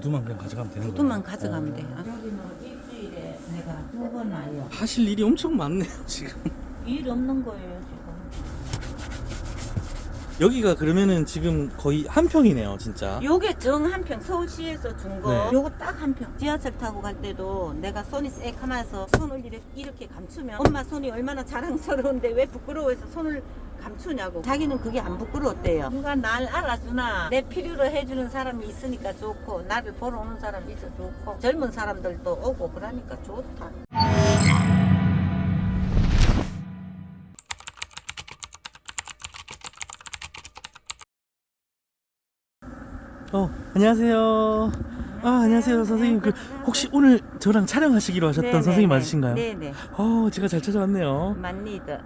구두만 그냥 가져가면 되는 거예요? 구두만 가져가면 돼. 여기는 일주일에 내가 2번 와요. 하실 일이 엄청 많네요 지금. 일 없는 거예요 지금. 여기가 그러면은 지금 거의 한 평이네요 진짜. 요게 정 한 평 서울시에서 준 거. 네. 요거 딱 한 평. 지하철 타고 갈 때도 내가 손이 새카마서 손을 이렇게 감추면 엄마 손이 얼마나 자랑스러운데 왜 부끄러워해서 손을 감추냐고. 자기는 그게 안 부끄러웠대요. 누가 날 알아주나 내 필요로 해주는 사람이 있으니까 좋고 나를 보러 오는 사람이 있어 좋고 젊은 사람들도 오고 그러니까 좋다. 안녕하세요. 안녕하세요 선생님. 그 혹시 오늘 저랑 촬영하시기로 하셨던 네네네. 선생님 맞으신가요? 네네. 제가 잘 찾아왔네요. 맞니다.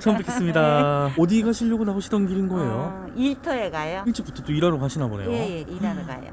처음 뵙겠습니다. 어디 가시려고 나오시던 길인 거예요? 일터에 가요. 일찍부터 또 일하러 가시나 보네요. 예, 일하러 가요.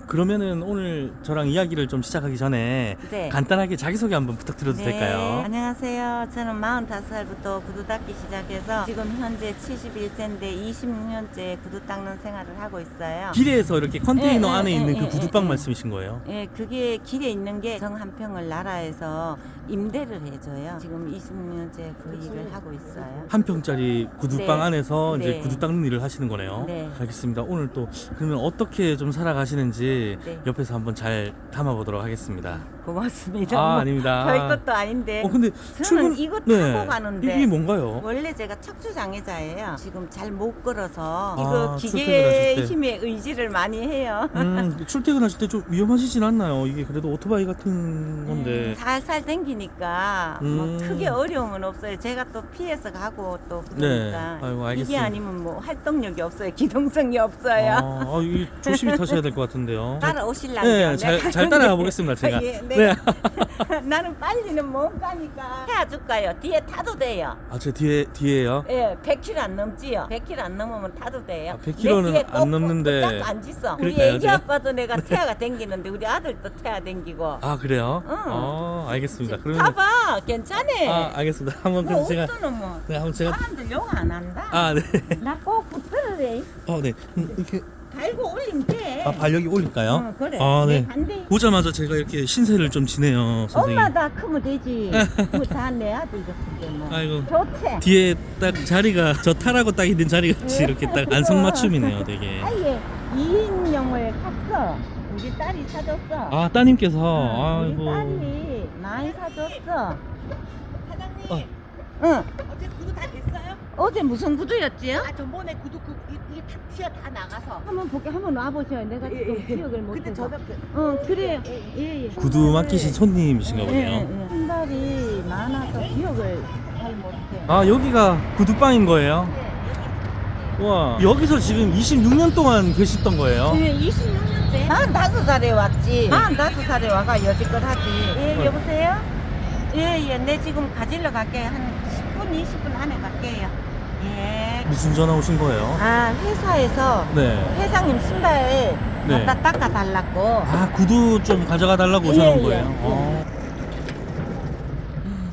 그러면은 오늘 저랑 이야기를 좀 시작하기 전에 네. 간단하게 자기소개 한번 부탁드려도 될까요? 안녕하세요. 저는 45살부터 구두 닦기 시작해서 지금 현재 71세인데 26년째 구두 닦는 생활을 하고 있어요. 길에서 이렇게 컨테이너 예, 안에 예, 있는 예, 그 예, 구두방 예. 말씀이신 거예요? 예, 그게 길에 있는 게 정 한 평을 나라에서 임대를 해줘요. 지금 26년째 그 일을 하고 있어요. 한 평짜리 구두방 네. 안에서 이제 네. 구두 닦는 일을 하시는 거네요. 네. 알겠습니다. 오늘 또 그러면 어떻게 좀 살아가시는지 네. 옆에서 한번 잘 담아보도록 하겠습니다. 고맙습니다. 아닙니다. 별것도 아닌데. 근데 저는 이거 타고 가는데. 이게 뭔가요? 원래 제가 척추장애자예요. 지금 잘 못 걸어서 이거 출퇴근하실 기계의 때. 힘에 의지를 많이 해요. 출퇴근하실 때 좀 위험하시진 않나요? 이게 그래도 오토바이 같은 건데. 살살 댕기니까 뭐 음. 크게 어려움은 없어요. 제가 또 피해서 가고 또 네. 그러니까 아이고, 이게 알겠습니다. 아니면 뭐 활동력이 없어요. 기동성이 없어요. 이게 조심히 타셔야 될 것 같은데요. 따라오실라고요? 네, 잘 따라가 보겠습니다, 제가. 예, 네. 나는 빨리는 못 가니까 태워줄까요? 뒤에 타도 돼요. 제 뒤에요? 예, 100km 안 넘지요. 100km 안 넘으면 타도 돼요. 100km 는 내 뒤에 안 넘는데. 꼭 앉았어. 우리 그럴까요, 애기 제가? 아빠도 내가 태아가 댕기는데 우리 아들도 태아 댕기고. 그래요? 응. 알겠습니다. 그러면 타봐, 괜찮네. 알겠습니다. 한번 그럼 뭐 제가 없더는 뭐. 네, 한번 제가 사람들 욕 안 한다. 네. 나 꼭 붙들래. 네. 이렇게 달고 올리면 돼. 발 여기 올릴까요? 어, 그래. 네. 반대. 보자마자 제가 이렇게 신세를 좀 지네요, 선생님. 엄마 다 크면 되지. 그거 다 내 아들 줬을 뭐. 아이고. 좋대. 뒤에 딱 자리가 저 타라고 딱 있는 자리 같이 이렇게 딱 안성맞춤이네요, 되게. 아예 2인용을 샀어. 우리 딸이 사줬어. 따님께서 우리 아이고. 딸이 많이 사줬어. 사장님, 응. 어제 구두 다 됐어요? 어제 무슨 구두였지요? 전번에 구두 이게 다 티어 다 나가서. 한번 볼게. 한번 와보셔요. 내가 지금 기억을 못해서. 근데 저도 그래요. 예. 구두 맡기신 손님이신가 보네요. 신발이 많아서 기억을 잘 못해. 여기가 구두방인 거예요? 와, 여기서 지금 26년 동안 계셨던 거예요? 26년째? 45살에 왔지. 45살에 와가 여지껏 하지. 예, 여보세요? 예. 내 지금 가지러 갈게. 한 10분, 20분 안에 갈게요. 예. 무슨 전화 오신 거예요? 회사에서 네. 회장님 신발 네. 갖다 닦아달라고. 구두 좀 가져가 달라고 예, 오셔놓은 예, 거예요?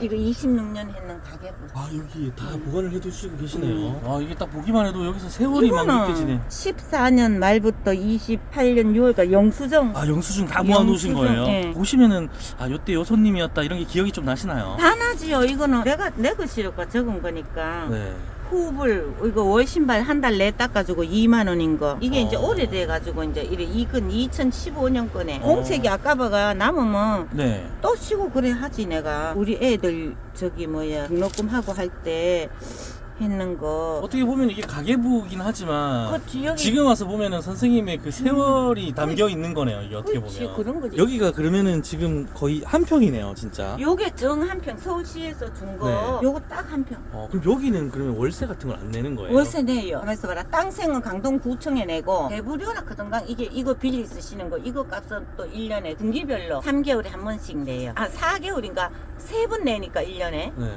이거 26년 했는 가게부. 여기 다 보관을 해두시고 계시네요. 이게 딱 보기만 해도 여기서 세월이 막 느껴지네. 14년 말부터 28년 6월까지 영수증. 영수증 다 모아놓으신 영수증, 거예요? 예. 보시면은 요때 요 손님이었다 이런 게 기억이 좀 나시나요? 다 나지요. 이거는 내가 내 글씨로가 적은 거니까. 네. 호흡을 이거 월 신발 한 달 내 닦아주고 2만 원인 거. 이게 이제 어. 오래돼가지고 이제 이건 2015년 거네. 공책이 아까봐가 남으면 네. 또 쉬고 그래 하지 내가. 우리 애들 등록금 하고 할 때 했는 거. 어떻게 보면 이게 가계부긴 하지만 그렇지, 여기. 지금 와서 보면은 선생님의 그 세월이 담겨 있는 거네요. 이게 어떻게 그렇지, 보면. 그런 거지. 여기가 그러면은 지금 거의 한 평이네요, 진짜. 요게 정 한 평 서울시에서 준 거. 네. 요거 딱 한 평. 그럼 여기는 그러면 월세 같은 걸 안 내는 거예요? 월세 내요. 가만있어 봐라. 땅생은 강동구청에 내고 대부료라 하던가 이거 빌리 쓰시는 거 이거 값은 또 1년에 분기별로 3개월에 한 번씩 내요. 4개월인가 3번 내니까 1년에 네.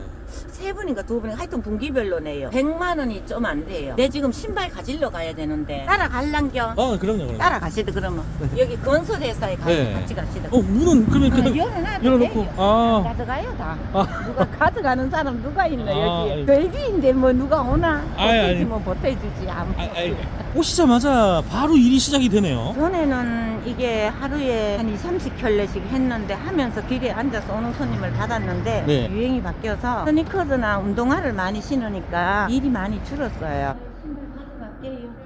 3번인가 2번인가 하여튼 분기별로 내요. 100만 원이 좀 안 돼요. 내 지금 신발 가지러 가야 되는데 따라갈란겨. 그럼요. 따라가시드 그러면. 여기 건설회사에 네. 같이 가시드. 문은 그러면 그냥 열어놔도 열어놓고. 돼요. 가져가요 다. 누가 가져가는 사람 누가 있나 여기. 알겠습니다. 별기인데 뭐 누가 오나 아니. 보태주지 뭐 보태주지 안 아니. 오시자마자 바로 일이 시작이 되네요. 전에는 이게 하루에 한 2, 30켤레씩 했는데 하면서 길에 앉아서 오는 손님을 받았는데 네. 유행이 바뀌어서 스니커즈나 운동화를 많이 신으니까 일이 많이 줄었어요. 신발 가져갈게요.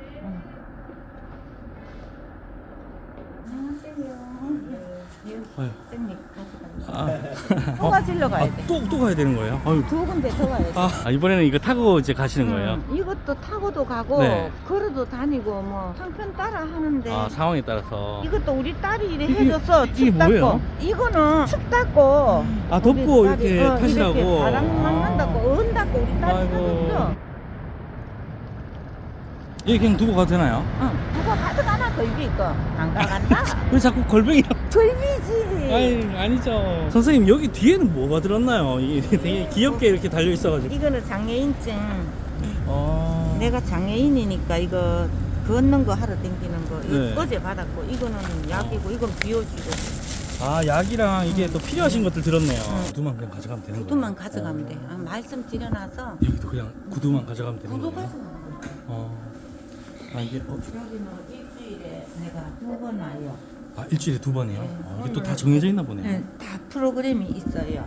아유. 쌤님 가져갈게요. 아, 또 가지러 가야 돼. 또 가야 되는 거예요? 아유. 두 군데 더 가야 돼. 아, 이번에는 이거 타고 이제 가시는 거예요? 이것도 타고도 가고 네. 걸어도 다니고 뭐 한편 따라 하는데 아, 상황에 따라서. 이것도 우리 딸이 이래 이게- 해줘서 이게 춥다고. 뭐예요? 이거는 춥다고. 아, 덥고 우리 딸이, 이렇게 타시라고? 이렇게 바람 막는다고 언다고 우리 딸이 아이고. 사줬어. 여기 그냥 두고 가도 되나요? 응. 누가 가져가나 걸비 있고 안 가간다. 왜 자꾸 걸뱅이? 걸비지. 아이, 아니죠. 선생님, 여기 뒤에는 뭐가 들었나요? 이게 되게 귀엽게 이렇게 달려 있어가지고. 이거는 장애인증. 아. 내가 장애인이니까 이거 걷는 거 하러 댕기는 거. 이거 네. 어제 받았고 이거는 약이고 이건 비워주고. 아, 약이랑 이게 또 필요하신 것들 들었네요. 응. 구두만 그냥 가져가면 되는 거예요? 구두만 가져가면 돼. 아, 말씀 드려놔서 여기도 그냥 구두만 가져가면 되는 구두 거예요? 가져가면 돼. 아, 이게 여기는 일주일에 내가 2번 와요. 아, 일주일에 2번이요? 네. 이게 또 다 정해져 있나 보네요. 네, 다 프로그램이 있어요.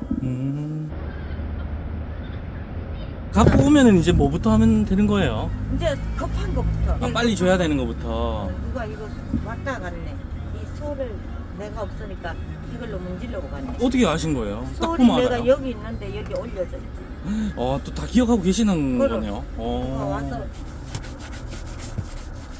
갖고 오면은 이제 뭐부터 하면 되는 거예요? 이제 급한 거부터. 아, 빨리 줘야 되는 거부터. 누가 이거 왔다 갔네. 이 소를 내가 없으니까 이걸로 문지르고 갔네. 어떻게 아신 거예요? 딱 소리 보면 내가 알아요. 여기 있는데 여기 올려져 있지. 또 다 기억하고 계시는 그럼. 거네요. 누가 와서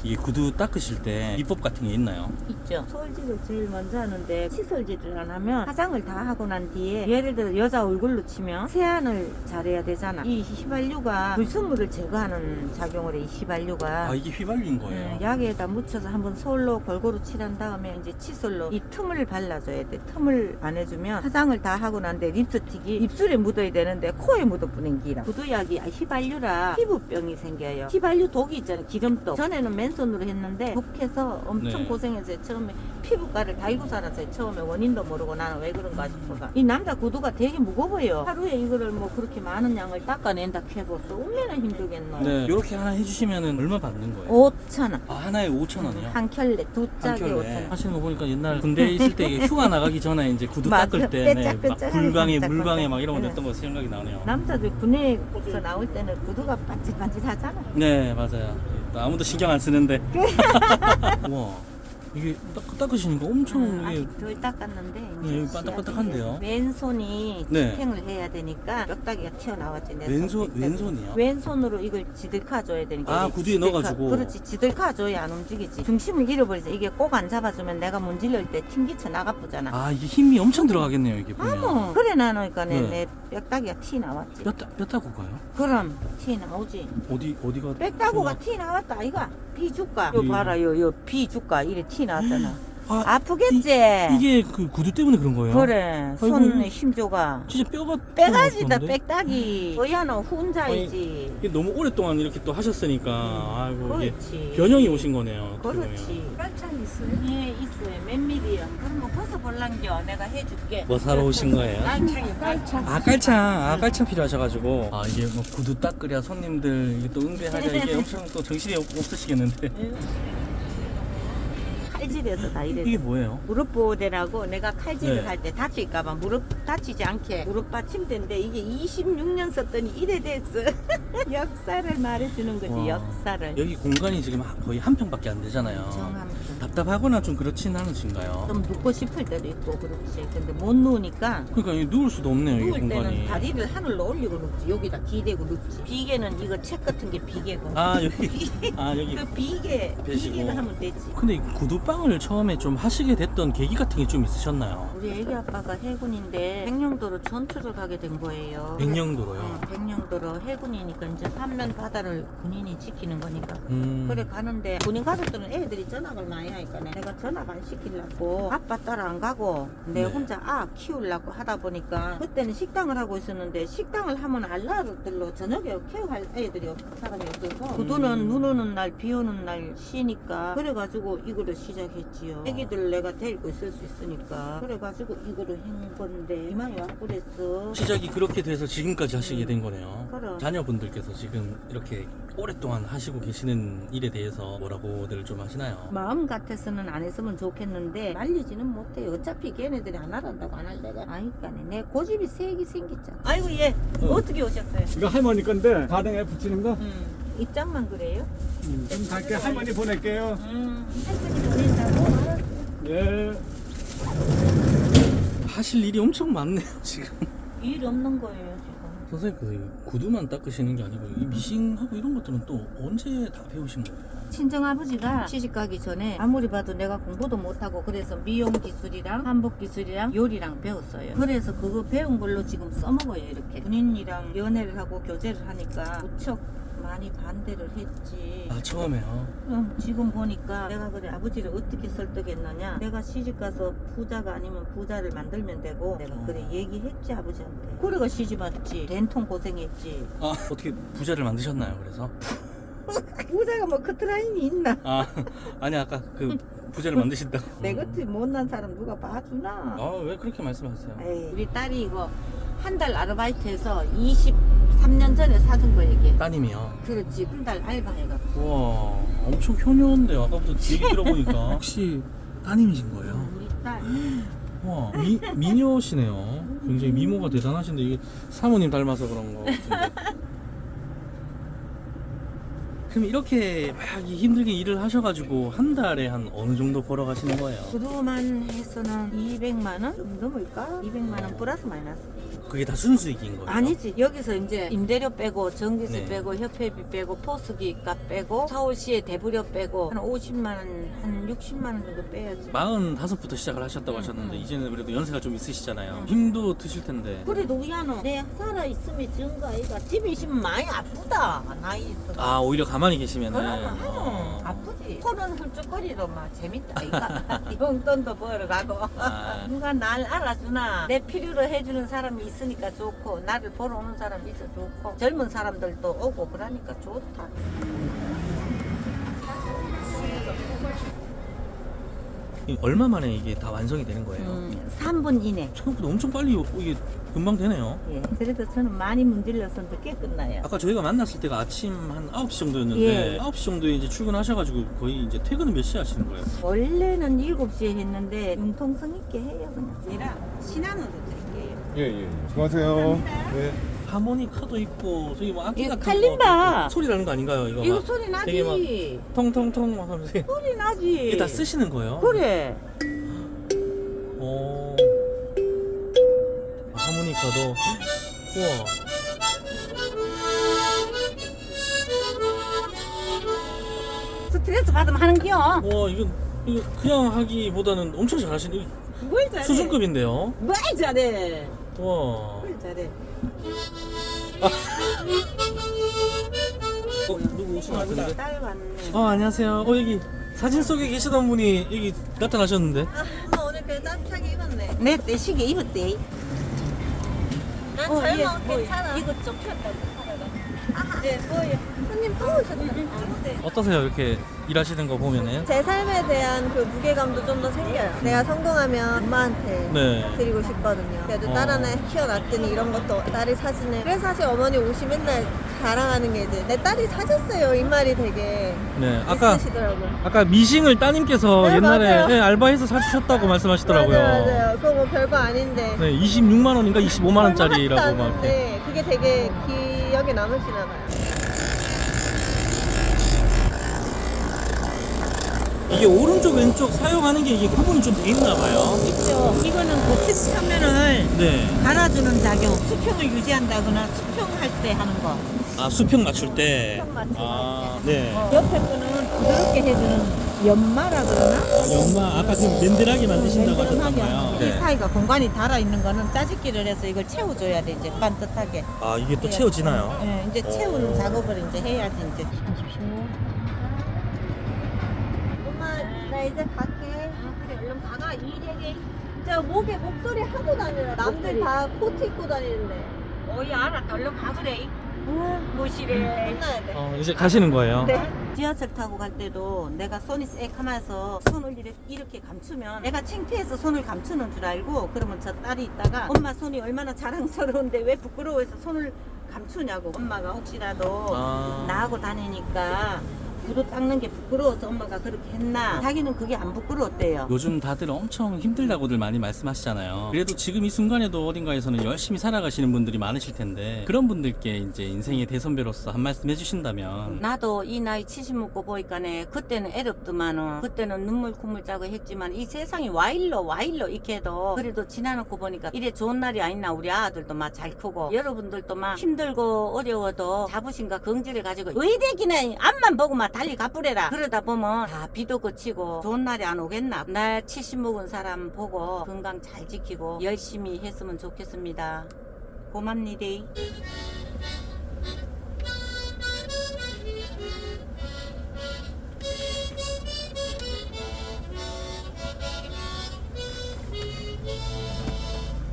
이게 구두 닦으실 때 비법 같은 게 있나요? 있죠. 솔질을 제일 먼저 하는데 칫솔질을 안 하면 화장을 다 하고 난 뒤에 예를 들어 여자 얼굴로 치면 세안을 잘해야 되잖아. 이 휘발유가 불순물을 제거하는 작용을 해. 이 휘발유가 아, 이게 휘발유인 거예요? 약에다 묻혀서 한번 솔로 골고루 칠한 다음에 이제 칫솔로 이 틈을 발라줘야 돼. 틈을 안 해주면 화장을 다 하고 난 뒤에 립스틱이 입술에 묻어야 되는데 코에 묻어버린 기라. 구두약이 휘발유라 피부병이 생겨요. 휘발유 독이 있잖아요. 기름독. 전에는 맨손으로 했는데 독해서 엄청 네. 고생했어요. 처음에 피부과를 달고 살았어요. 처음에 원인도 모르고 나는 왜 그런가 싶어가. 이 남자 구두가 되게 무거워요. 하루에 이거를 뭐 그렇게 많은 양을 닦아낸다 해봤어. 얼마나 힘들겠노. 네. 이렇게 하나 해주시면은 얼마 받는 거예요? 5,000원. 아, 하나에 5,000원이요? 한 켤레 두 짝에 5,000원. 하시는 거 보니까 옛날 군대에 있을 때 이게 휴가 나가기 전에 이제 구두 맞아. 닦을 때 네, 막 빼짝빼짝하게 불강에 닦았다. 물강에 막 이런 거 네. 냈던 거 생각이 나네요. 남자들 군에서 나올 때는 구두가 반질반질하잖아. 네, 맞아요. 아무도 신경 안 쓰는데. 우와, 이게 닦으시니까 엄청 이게 아직 덜 닦았는데 네, 이제 여기 반딱반딱한데요? 왼손이 네. 집행을 해야 되니까 뼈다귀가 튀어나왔지. 내 왼손 손 뼈다귀. 왼손이요? 왼손으로 이걸 지들카줘야 되니까. 아, 이게 구두에 넣어가지고. 그렇지, 지들카줘야 안 움직이지. 중심을 잃어버리지. 이게 꼭 안 잡아주면 내가 문질릴 때 튕기쳐 나가쁘잖아. 아, 이게 힘이 엄청 들어가겠네요, 이게 보면. 뭐 그래 나니까 네. 내 뼈다귀가 티 나왔지. 뼈 따고 가요? 그럼 티 나오지. 어디가? 뼈다구가 티 나왔다 아이가. 비 줄까? 요 예. 봐라 비 줄까? 이래 티 나왔잖아. 아, 아프겠지? 이게 그 구두 때문에 그런 거예요? 그래 아이고, 손에 힘줘가. 진짜 뼈가 빼가지다 뼈가 빽딱이. 너야는 혼자이지. 이게 너무 오랫동안 이렇게 또 하셨으니까 아이고 이게 그렇지. 변형이 오신 거네요. 어떻게 보면. 그렇지. 깔창 있어요? 예 있어요. 몇 밀리야. 그러면 벗어볼란겨. 내가 해줄게. 뭐 사러 오신 거예요? 깔창이요. 깔창. 깔창 필요하셔가지고 아 이게 뭐 구두 닦으랴 손님들 이게 또 응대하랴 이게 엄청 또 정신이 없으시겠는데 칼질해서 다 이래. 이게 뭐예요? 무릎 보호대라고 내가 칼질을 네. 할 때 다칠까봐 무릎 다치지 않게 무릎 받침대인데 이게 26년 썼더니 이래 됐어. 역사를 말해주는 거지. 와. 역사를. 여기 공간이 지금 거의 한 평밖에 안 되잖아요. 정함. 답답하거나 좀 그렇진 않으신가요? 좀 눕고 싶을 때도 있고 그렇지. 근데 못 누우니까 그러니까 이게 누울 수도 없네요. 이게 누울 공간이. 때는 다리를 하늘로 올리고 눕지. 여기다 기대고 눕지. 비계는 이거 책 같은 게 비계고. 아 여기 그 비계 배시고. 비계를 하면 되지. 근데 이 구두방을 처음에 좀 하시게 됐던 계기 같은 게 좀 있으셨나요? 우리 애기 아빠가 해군인데 백령도로 전투를 가게 된 거예요. 백령도로요. 백령도로 해군이니까 이제 삼면 바다를 군인이 지키는 거니까. 그래 가는데 군인 가족들은 애들이 전학을 많이 하니까 내가 전학 안 시키려고 아빠 따라 안 가고 내 네. 혼자 키우려고 하다 보니까 그때는 식당을 하고 있었는데 식당을 하면 알라들로 저녁에 케어할 애들이 사람이 없어서 구두는 눈 오는 날 비 오는 날 쉬니까 그래가지고 이거를 시작. 시작했지요. 애기들 내가 데리고 있을 수 있으니까. 그래가지고 이거를 한 건데 이만이 와 그랬어. 시작이 그렇게 돼서 지금까지 하시게 된 거네요. 그럼. 자녀분들께서 지금 이렇게 오랫동안 하시고 계시는 일에 대해서 뭐라고들 좀 하시나요? 마음 같아서는 안 했으면 좋겠는데 말리지는 못해요. 어차피 걔네들이 안 하란다고 안 할 내가 아니까네. 내 고집이 세게 생겼잖아. 아이고 얘 어떻게 오셨어요? 이거 할머니 건데 가등에 붙이는 거? 입장만 그래요? 좀 갈게. 할머니 보낼게요. 할머니 보낸다고? 예. 하실 일이 엄청 많네요 지금. 일 없는 거예요 지금. 선생님 그 구두만 닦으시는 게 아니고 이 미싱하고 이런 것들은 또 언제 다 배우신 거예요? 친정아버지가 시집가기 전에 아무리 봐도 내가 공부도 못하고 그래서 미용 기술이랑 한복 기술이랑 요리랑 배웠어요. 그래서 그거 배운 걸로 지금 써먹어요. 이렇게 군인이랑 연애를 하고 교제를 하니까 무척 많이 반대를 했지. 아 처음에요? 지금 보니까 내가 그래 아버지를 어떻게 설득했느냐, 내가 시집가서 부자가 아니면 부자를 만들면 되고 내가 그래 얘기했지 아버지한테. 그래가 시집 왔지. 된통 고생했지. 아 어떻게 부자를 만드셨나요 그래서? 부자가 뭐 커트라인이 있나? 아 아니 아까 그 부자를 만드신다고. 내 같은 못난 사람 누가 봐주나? 아 왜 그렇게 말씀하세요? 에이, 우리 딸이 이거 한 달 아르바이트해서 23년 전에 사준 거 얘기해. 따님이요? 그렇지. 한 달 알바해갖고. 우와 엄청 효녀인데 아까부터 얘기 들어보니까 혹시 따님이신 거예요? 우리 딸. 와 미녀시네요. 굉장히 미모가 대단하신데 이게 사모님 닮아서 그런 거 같은데. 그럼 이렇게 막 힘들게 일을 하셔가지고 한 달에 한 어느 정도 벌어가시는 거예요? 그동안 해서는 200만 원? 좀 넘을까? 200만 원 플러스 마이너스. 그게 다 순수익인 거예요? 아니지. 여기서 이제 임대료 빼고 전기세 네. 빼고 협회비 빼고 포스기 값 빼고 서울시에 대부료 빼고 한 50만 원, 한 60만 원 정도 빼야지. 45부터 시작을 하셨다고 하셨는데 이제는 그래도 연세가 좀 있으시잖아요. 힘도 드실 텐데. 그래도 미안해. 내 살아있으면 증거 아이가. 집에 있으면 많이 아프다. 나이 있어. 아 오히려 가만히 계시면은 아프지. 코는 훌쩍거리도 막 재밌다 이가. 용돈도 벌어가고. 아. 누가 날 알아주나. 내 필요로 해주는 사람이 있으니까 좋고 나를 보러 오는 사람이 있어 좋고 젊은 사람들도 오고 그러니까 좋다. 얼마 만에 이게 다 완성이 되는 거예요? 3분 이내. 생각보다 엄청 빨리 이게 금방 되네요. 예. 그래도 저는 많이 문질러서 늦게 끝나요. 아까 저희가 만났을 때가 아침 한 9시 정도였는데 예. 9시 정도에 이제 출근하셔가지고 거의 이제 퇴근은 몇 시에 하시는 거예요? 원래는 7시에 했는데 융통성 있게 해요 그냥. 아니라 신안으로 드릴게요. 예. 수고하세요. 네. 하모니카도 있고 저기 뭐 악기 이거 같은 칼림바. 거 소리 나는 거 아닌가요? 이거 이거 막 소리 나지. 되게 막 텅텅텅 막 하면서 소리 나지. 이게 다 쓰시는 거예요? 그래. 오. 하모니카도 우와. 스트레스 받으면 하는 기요. 와 이거 그냥 하기보다는 엄청 잘하시네. 뭘 잘해. 수준급인데요. 뭘 잘해. 와. 뭘 잘해. 누구 오신 것 같은데? 딸 왔네. 안녕하세요. 여기 사진 속에 계시던 분이 여기 나타나셨는데. 오늘 그래 따뜻하게 입었네. 내 떼시게 입었대. 난 어, 젊어 뭐, 괜찮아. 이거 좀 폈다고 하다가. 네, 손님 또 오셨다. 어떠세요? 이렇게 일하시는 거 보면은. 제 삶에 대한 그 무게감도 좀 더 생겨요. 내가 성공하면 엄마한테 네. 드리고 싶거든요. 그래도 딸 어. 하나 키워놨더니 이런 것도 딸이 사주네. 그래서 사실 어머니 옷이 맨날 자랑하는 게 이제 내 딸이 사줬어요. 이 말이 되게 네. 아까 있으시더라고요. 미싱을 따님께서 네, 옛날에 맞아요. 네, 알바해서 사주셨다고 말씀하시더라고요. 맞아요. 그거 뭐 별거 아닌데. 네, 26만 원인가 25만 원짜리라고 막 이렇게. 네, 그게 되게 기억에 남으시나 봐요. 이게 오른쪽 왼쪽 사용하는 게 이게 구분이 좀 돼 있나 봐요. 있죠. 이거는 고체 표면을 네. 갈아주는 작용. 수평을 유지한다거나 수평할 때 하는 거. 아 수평 맞출 때. 수평 맞출 아 네. 옆에 거는 부드럽게 해주는 연마라 그러나? 연마 아까 그 맨들하게 만드신다고 맨들하게 하셨잖아요. 하는 거. 이 사이가 공간이 달아 있는 거는 짜집기를 해서 이걸 채워줘야 돼 이제 반듯하게. 아 이게 또 채워지나요? 네, 이제 채우는 작업을 이제 해야지 이제. 엄마 나 이제 갈게. 그래 얼른 가가 일하게. 진짜 목에 목소리 하도 다녀요. 남들 다 코트 입고 다니는데. 어이 알았다 얼른 가보래. 무시래. 혼나야 돼. 이제 가시는 거예요. 네. 지하철 타고 갈 때도 내가 손이 새카매서 손을 이렇게 감추면 내가 창피해서 손을 감추는 줄 알고 그러면 저 딸이 있다가 엄마 손이 얼마나 자랑스러운데 왜 부끄러워해서 손을 감추냐고. 엄마가 혹시라도 나하고 다니니까 구두 닦는 게 부끄러워서 엄마가 그렇게 했나. 자기는 그게 안 부끄러웠대요. 요즘 다들 엄청 힘들다고들 많이 말씀하시잖아요. 그래도 지금 이 순간에도 어딘가에서는 열심히 살아가시는 분들이 많으실 텐데 그런 분들께 이제 인생의 대선배로서 한 말씀 해주신다면. 나도 이 나이 70 먹고 보니까네 그때는 애롭더만은 그때는 눈물 콧물 짜고 했지만 이 세상이 와일로 이렇게 해도 그래도 지나놓고 보니까 이래 좋은 날이 아니나. 우리 아들도 막 잘 크고 여러분들도 막 힘들고 어려워도 자부심과 긍지를 가지고 의대기는 앞만 보고 막 달리 가뿌래라. 그러다 보면 다 비도 그치고 좋은 날이 안 오겠나. 나 70 먹은 사람 보고 건강 잘 지키고 열심히 했으면 좋겠습니다. 고맙니다.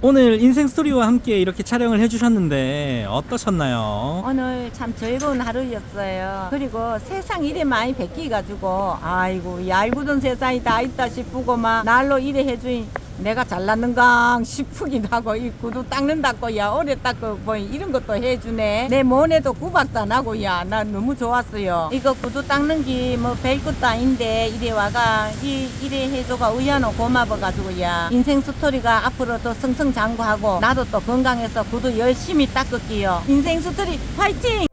오늘 인생 스토리와 함께 이렇게 촬영을 해주셨는데 어떠셨나요? 오늘 참 즐거운 하루였어요. 그리고 세상 이래 많이 베끼가지고 아이고 얄궂은 세상이 다 있다 싶고 막 날로 이래 해주니 내가 잘났는가 싶기도 하고 이 구두 닦는다고 야 오래 닦고 보니 이런 것도 해주네. 내 몸에도 구박도 안 하고 야 나 너무 좋았어요. 이거 구두 닦는 게 뭐 별것도 아닌데 이래 와가 이래 해줘가 의아노 고마워가지고 야 인생 스토리가 앞으로 더 승승장구하고 나도 또 건강해서 구두 열심히 닦을게요. 인생 스토리 화이팅!